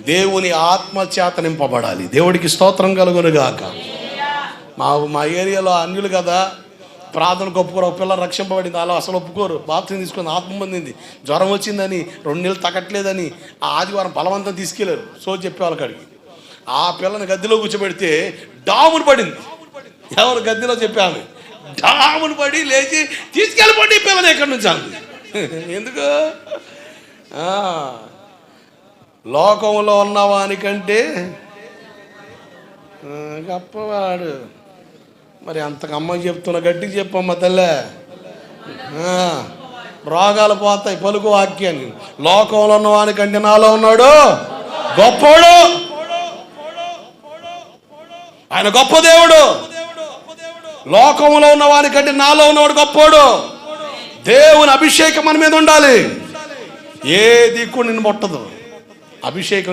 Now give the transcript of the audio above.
దేవుని ఆత్మ చేత నింపబడాలి. దేవుడికి స్తోత్రం కలుగునుగాక. మా ఏరియాలో అన్యులు కదా, ప్రార్థనకు ఒప్పుకోరు. ఒక పిల్ల రక్షింపబడింది, అలా అసలు ఒప్పుకోరు. బాప్తిజం తీసుకుని ఆత్మ పొందింది, జ్వరం వచ్చిందని 2 నెలలు తగ్గట్లేదని ఆ ఆదివారం బలవంతం తీసుకెళ్ళారు. సో చెప్పేవాళ్ళ కాడికి ఆ పిల్లని గద్దెలో కూర్చోబెడితే డామును పడింది. ఎవరు గద్దెలో చెప్పాము, డామును పడి లేచి తీసుకెళ్ళిపోండి ఈ పిల్లని ఎక్కడి నుంచి అంది. ఎందుకు? లోకంలో ఉన్నవానికంటే గొప్పవాడు. మరి అంతకు అమ్మ చెప్తున్నా, గట్టికి చెప్పమ్మ తల్లే. రోగాలు పోతాయి, పలుకు వాక్యాన్ని. లోకంలో ఉన్నవానికంటే నాలో ఉన్నాడు గొప్పోడు. ఆయన గొప్ప దేవుడు. లోకంలో ఉన్నవానికంటే నాలో ఉన్నవాడు గొప్పోడు. దేవుని అభిషేకం మన మీద ఉండాలి. ఏ దిక్కు నిన్ను ముట్టదు. అభిషేకం